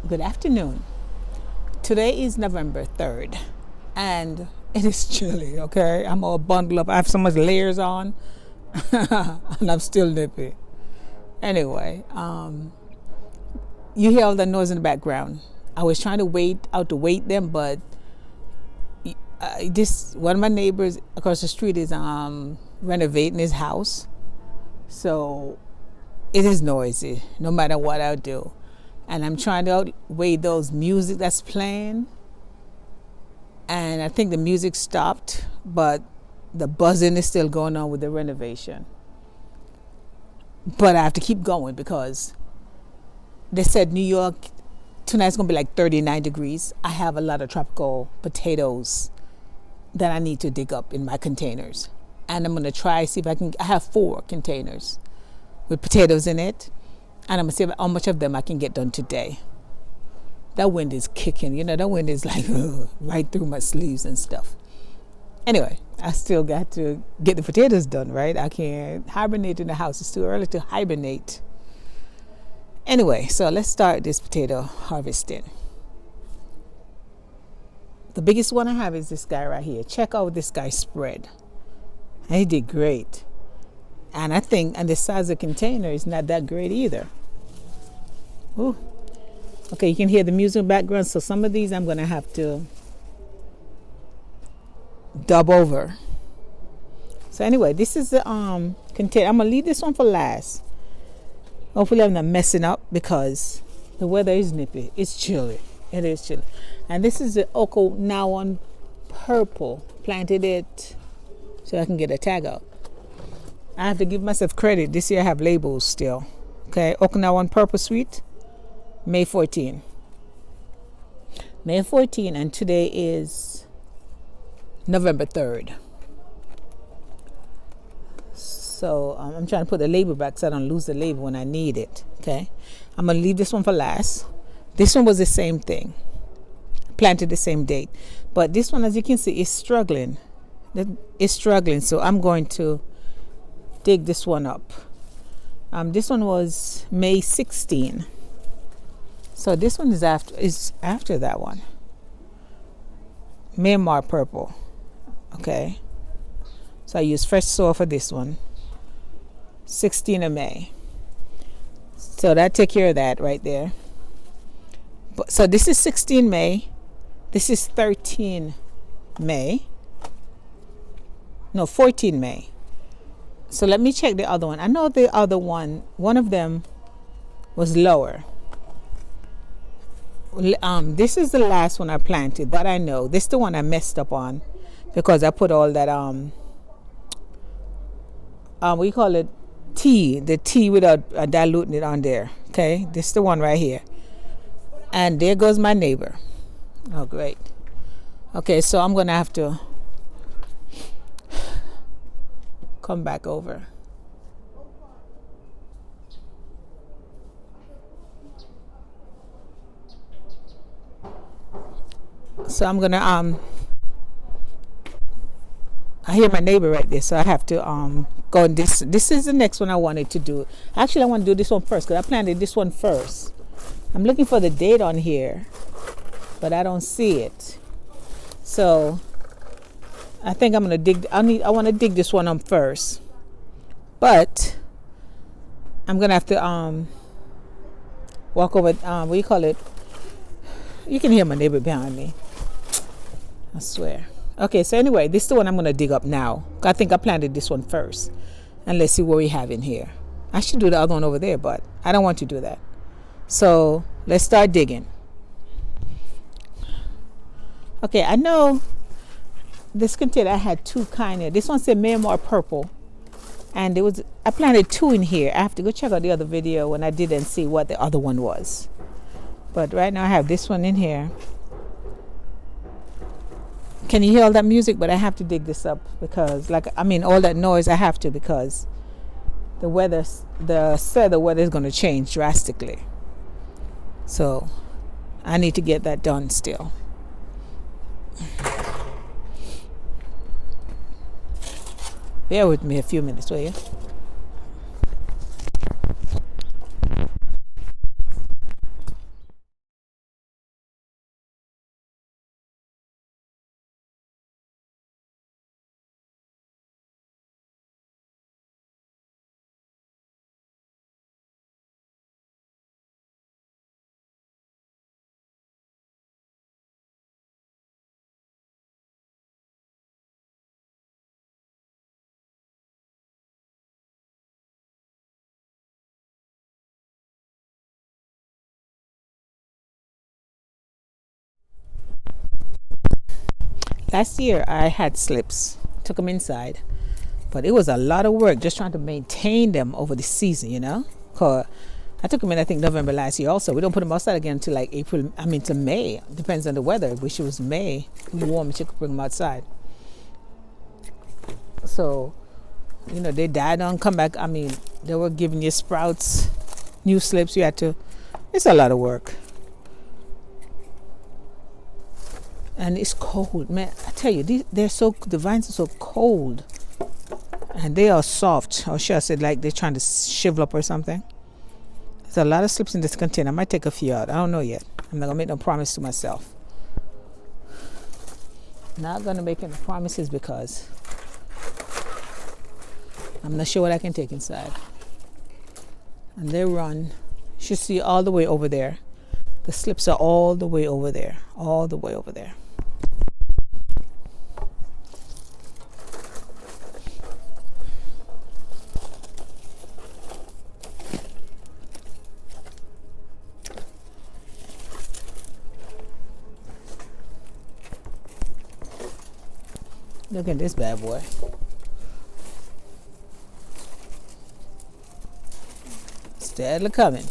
Good afternoon. Today is November 3rd and it is chilly, okay? I'm all bundled up. I have so much layers on and I'm still nippy. Anyway, you hear all the noise in the background. I was trying to wait them, but this one of my neighbors across the street is renovating his house. So it is noisy no matter what I do. And I'm trying to outweigh those music that's playing. And I think the music stopped, but the buzzing is still going on with the renovation. But I have to keep going because they said New York tonight's going to be like 39 degrees. I have a lot of tropical potatoes that I need to dig up in my containers. And I'm going to try see if I have 4 containers with potatoes in it. And I'm going to see how much of them I can get done today. That wind is kicking. That wind is like right through my sleeves and stuff. Anyway, I still got to get the potatoes done, right? I can't hibernate in the house. It's too early to hibernate. Anyway, so let's start this potato harvesting. The biggest one I have is this guy right here. Check out this guy's spread. And he did great. And the size of the container is not that great either. Ooh. Okay, you can hear the music in the background. So some of these I'm going to have to dub over. So anyway, this is the container. I'm going to leave this one for last. Hopefully I'm not messing up because the weather is nippy. It's chilly. It is chilly. And this is the Okinawan purple. Planted it so I can get a tag out. I have to give myself credit. This year I have labels still. Okay, Okinawan Purple Sweet, May 14. May 14, and today is November 3rd. So I'm trying to put the label back so I don't lose the label when I need it. Okay, I'm going to leave this one for last. This one was the same thing. Planted the same date. But this one, as you can see, is struggling. It's struggling, so I'm going to dig this one up. This one was May 16. So this one is after that one. Myanmar purple. Okay. So I use fresh soil for this one. 16 of May. So that take care of that right there. So this is 16 May. This is 13 May. No, 14 May. So let me check the other one. I know the other one of them was lower. This is the last one I planted that I know. This is the one I messed up on because I put all that we call it tea, the tea without diluting it on there. Okay, this is the one right here. And there goes my neighbor. Oh, great. Okay, so I'm gonna have to come back over. So I'm gonna I hear my neighbor right there, so I have to go on this. This is the next one I wanted to do. Actually, I want to do this one first because I planted this one first. I'm looking for the date on here, but I don't see it. So I think I'm gonna dig. I want to dig this one up first, but I'm gonna have to walk over. What do you call it? You can hear my neighbor behind me. I swear. Okay, so anyway, this is the one I'm gonna dig up now. I think I planted this one first, and let's see what we have in here. I should do the other one over there, but I don't want to do that. So let's start digging. Okay, I know. This container I had 2 kind of. This one said Myanmar purple, and I planted 2 in here. I have to go check out the other video when I didn't see what the other one was. But right now I have this one in here. Can you hear all that music? But I have to dig this up because, all that noise I have to because the weather is going to change drastically. So I need to get that done still. Bear with me a few minutes, will you? Last year I had slips, took them inside, but it was a lot of work just trying to maintain them over the season, you know. Cause I took them in, I think, November last year. Also, we don't put them outside again until like April. I mean, to May. Depends on the weather. Wish it was May, warm, and you could bring them outside. So, you know, they died on come back. I mean, they were giving you sprouts, new slips. You had to. It's a lot of work. And it's cold, man. I tell you, the vines are so cold, and they are soft. Or should I say, like they're trying to shrivel up or something. There's a lot of slips in this container. I might take a few out. I don't know yet. I'm not gonna make no promise to myself. Not gonna make any promises because I'm not sure what I can take inside. And they run. You should see all the way over there. The slips are all the way over there. All the way over there. Look at this bad boy. Steadily coming.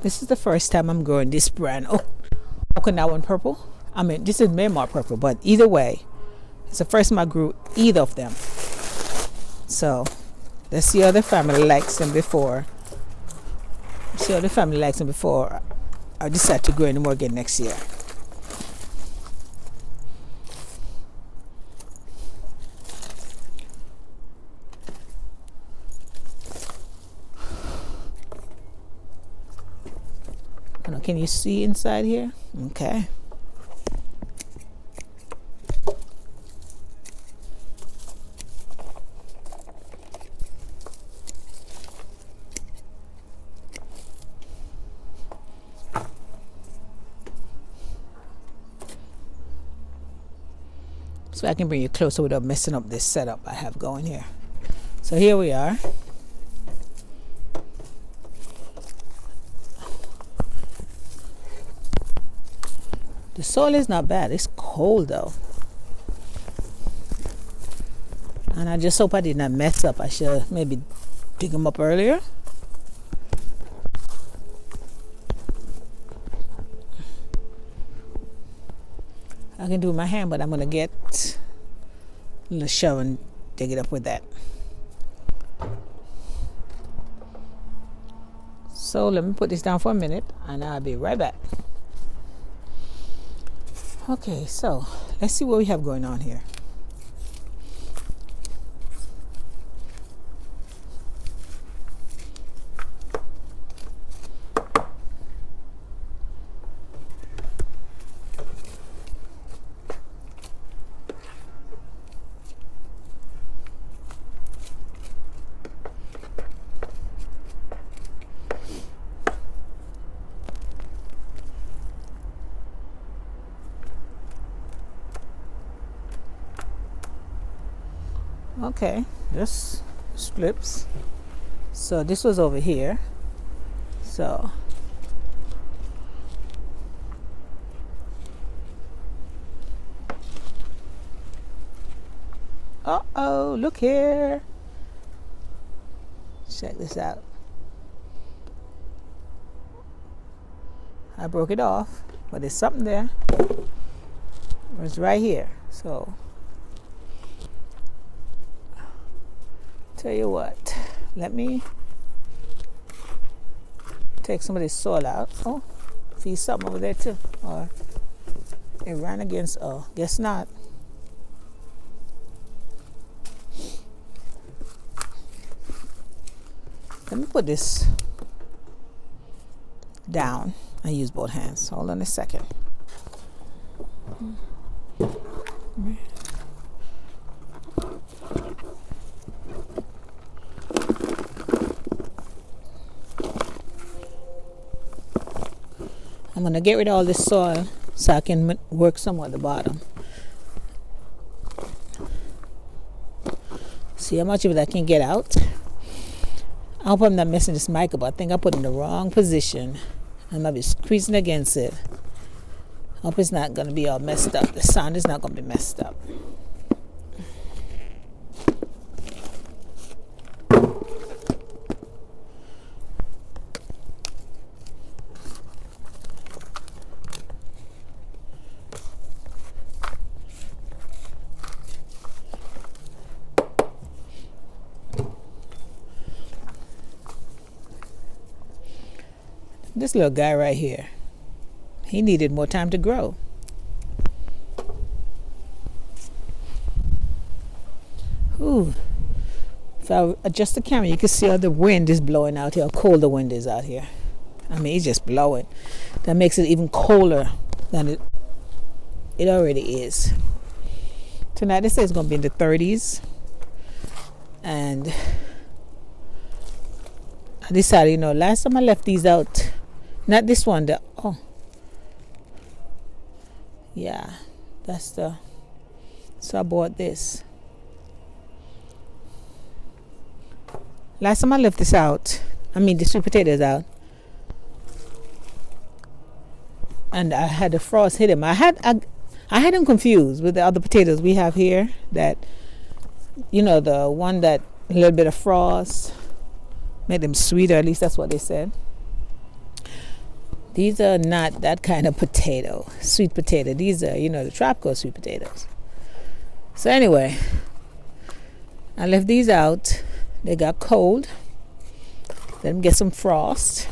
This is the first time I'm growing this brand. Oh, Okinawan purple. I mean, this is Myanmar purple, but either way, it's the first time I grew either of them. So, let's see how the family likes them before. See how the family likes them before I decide to grow any more again next year. Can you see inside here? Okay. So I can bring you closer without messing up this setup I have going here. So here we are. The soil is not bad. It's cold though. And I just hope I did not mess up. I should maybe dig them up earlier. I can do my hand, but I'm going to get a little shovel and dig it up with that. So let me put this down for a minute and I'll be right back. Okay, so let's see what we have going on here. Okay, this flips. So this was over here. So uh-oh, look here. Check this out. I broke it off, but there's something there. It's right here. So tell you what, let me take some of this soil out. Oh, see something over there too. Or it ran against, oh, guess not. Let me put this down and use both hands. Hold on a second. I'm going to get rid of all this soil so I can work some at the bottom. See how much of it I can get out. I hope I'm not messing this mic up. I think I put it in the wrong position. I might be squeezing against it. Hope it's not going to be all messed up. The sound is not going to be messed up. This little guy right here, he needed more time to grow. Ooh. If I adjust the camera, you can see how the wind is blowing out here, how cold the wind is out here. I mean, it's just blowing. That makes it even colder than it already is. Tonight, they say it's going to be in the 30s. And I decided, last time I left these out, not this one, yeah, so I bought this. Last time I left this out, the sweet potatoes out, and I had the frost hit them. I had them confused with the other potatoes we have here, that, the one that a little bit of frost made them sweeter, at least that's what they said. These are not that kind of potato, sweet potato. These are, the tropical sweet potatoes. So anyway, I left these out. They got cold. Let them get some frost.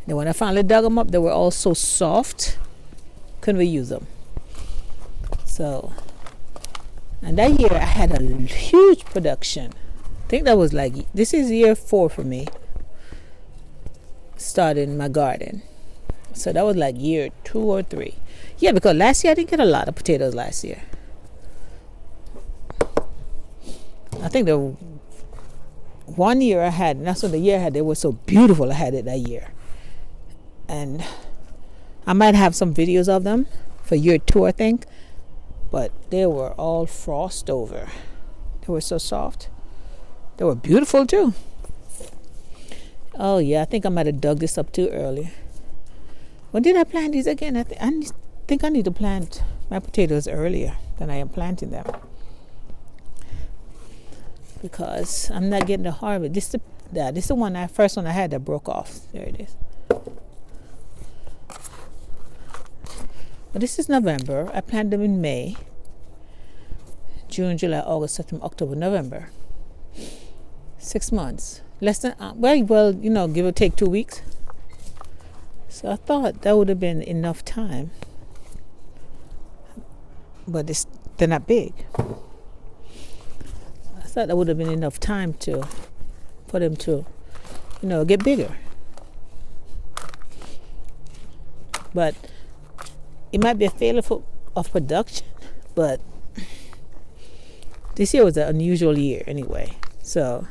Then when I finally dug them up, they were all so soft. Couldn't we use them? So, and that year I had a huge production. I think that was this is year 4 for me. Started my garden. So that was year 2 or 3. Yeah, because last year I didn't get a lot of potatoes last year. I think the one year I had, and that's what the year I had, they were so beautiful. I had it that year. And I might have some videos of them for year 2, I think. But they were all frost over. They were so soft. They were beautiful too. Oh yeah, I think I might have dug this up too early. When did I plant these again? I think I need to plant my potatoes earlier than I am planting them, because I'm not getting the harvest. This is the one first one I had that broke off. There it is. But this is November. I planted them in May, June, July, August, September, October, November. 6 months. Less than, well, give or take 2 weeks. So I thought that would have been enough time. But they're not big. I thought that would have been enough time for them to, get bigger. But it might be a failure of production, but this year was an unusual year anyway. So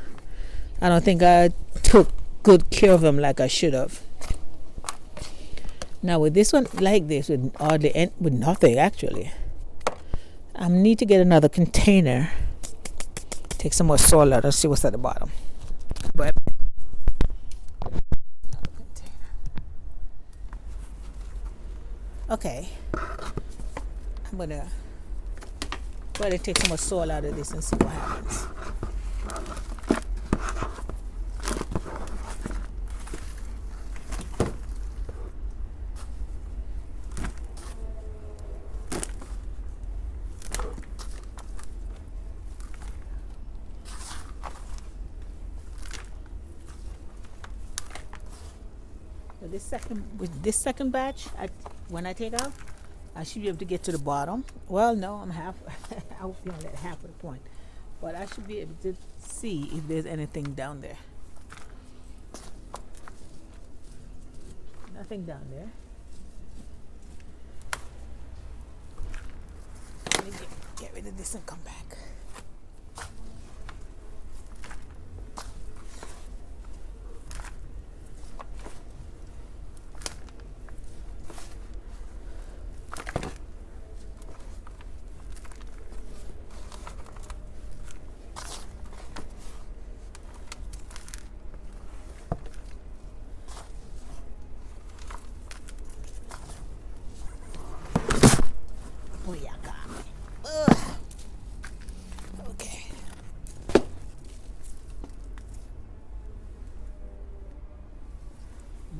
I don't think I took good care of them like I should have. Now with this one like this, with nothing actually, I need to get another container. Take some more soil out and see what's at the bottom. But okay, I'm gonna take some more soil out of this and see what happens. With this second batch, when I take out, I should be able to get to the bottom. Well, no, I'm I will be on that half of the point, but I should be able to see if there's anything down there. Nothing down there. Let me get rid of this and come back.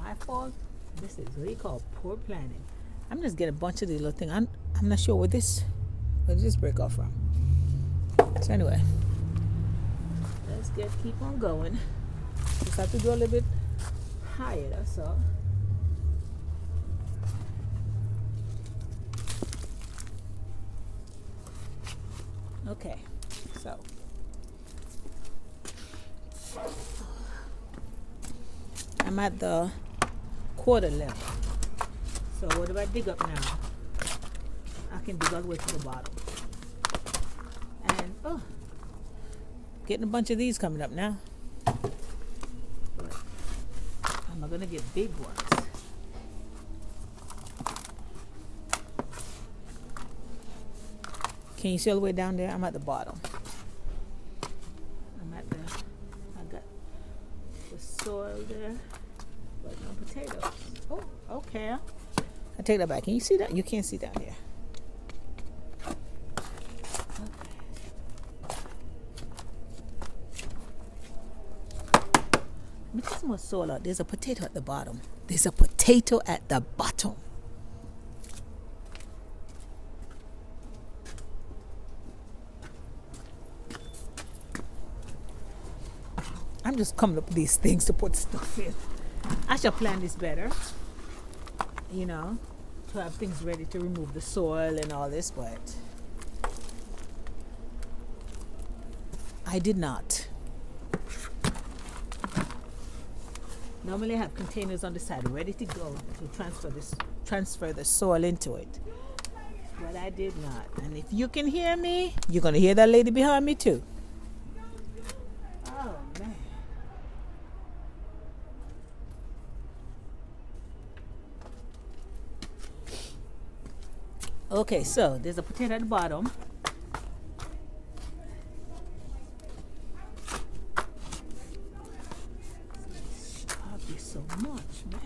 my fault. This is what you call poor planning. I'm just getting a bunch of these little things. I'm not sure where this break off from. So anyway, let's keep on going. Just have to go a little bit higher, that's all. Okay, so I'm at the quarter level. So what if I dig up now? I can dig all the way to the bottom. And getting a bunch of these coming up now. But am I gonna get big ones? Can you see all the way down there? I'm at the bottom. I got the soil there, but no potatoes. Oh, okay. I take that back. Can you see that? You can't see down here. Okay. Let me take some more soil out. There's a potato at the bottom. There's a potato at the bottom. I'm just coming up with these things to put stuff in. I should plan this better, you know, to have things ready to remove the soil and all this, but I did not. Normally I have containers on the side ready to go to transfer the soil into it, but I did not. And if you can hear me, you're going to hear that lady behind me too. Oh man. Okay, so there's a potato at the bottom. Stop this so much, man.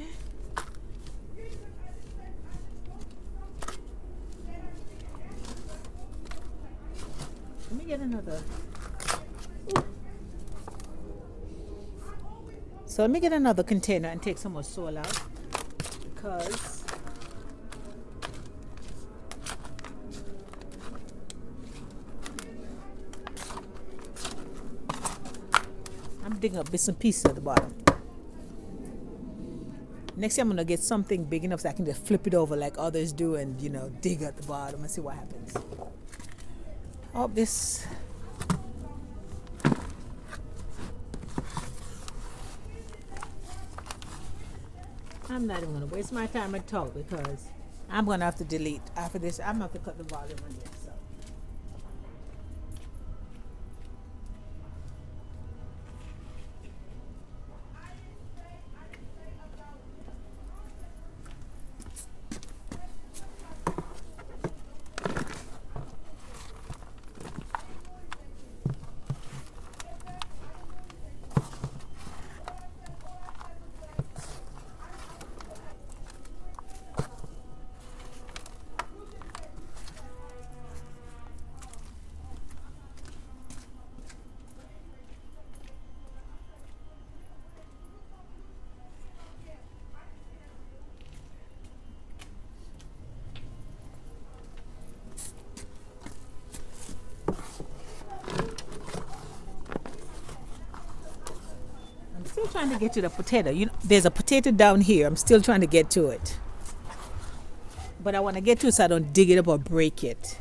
Let me get another. Ooh. So let me get another container and take some more soil out, because I'm digging up bits and pieces at the bottom. Next time I'm gonna get something big enough so I can just flip it over like others do and, you know, dig at the bottom and see what happens. Oh, this. I'm not even gonna waste my time and talk, because I'm gonna have to delete after this. I'm gonna have to cut the volume on this. So. Still trying to get to the potato. You know, there's a potato down here. I'm still trying to get to it, but I want to get to it so I don't dig it up or break it.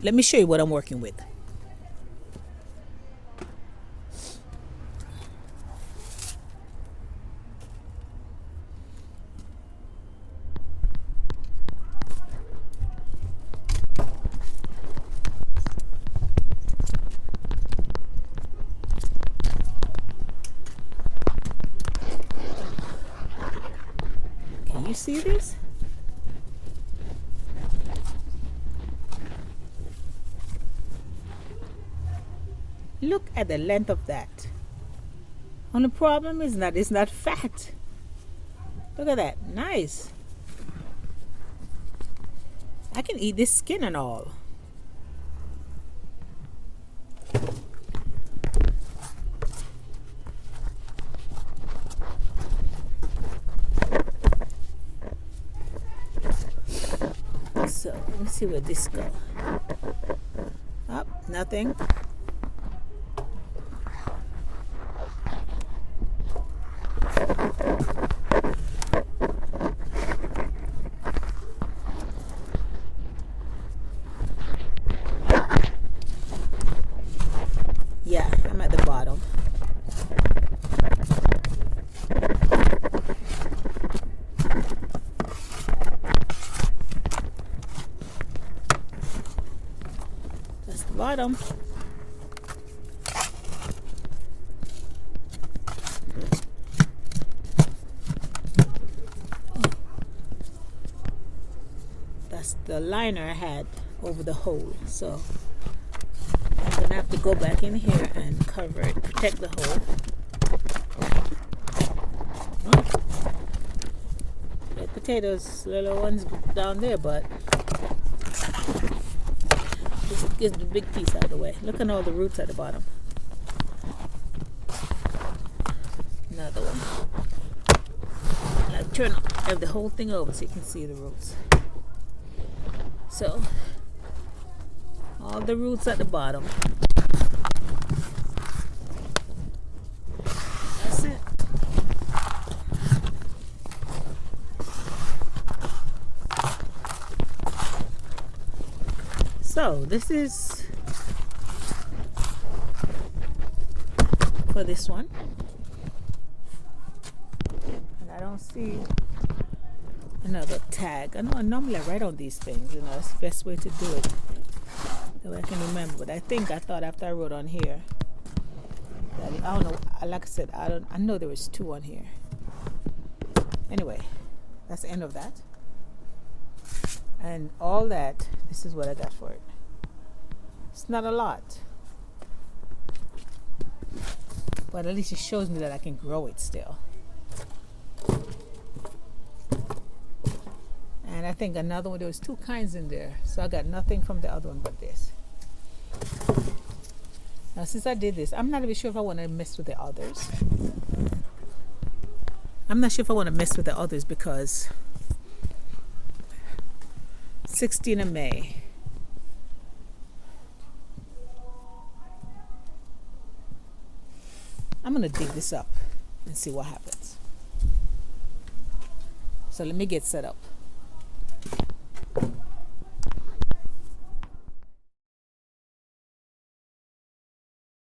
Let me show you what I'm working with. Can you see this? Look at the length of that. Only problem is that it's not fat. Look at that. Nice. I can eat this skin and all. So let me see where this goes. Up, nothing. Yeah, I'm at the bottom. That's the bottom. That's the liner I had over the hole. So I'm gonna have to go back in here and cover it, protect the hole. The potatoes, little ones down there, but just get the big piece out of the way. Look at all the roots at the bottom. Another one. Like turn the whole thing over so you can see the roots. So all the roots at the bottom. That's it. So this is for this one. And I don't see another tag. I know I normally write on these things, you know, it's the best way to do it. That way I can remember. But I thought after I wrote on here that I don't know, like I said, I know there was 2 on here. Anyway, that's the end of that. And all that, this is what I got for it. It's not a lot, but at least it shows me that I can grow it still. And I think another one, there was 2 kinds in there, so I got nothing from the other one but this. Now since I did this, I'm not even sure if I want to mess with the others. I'm not sure if I want to mess with the others because 16th of May. I'm going to dig this up and see what happens. So let me get set up.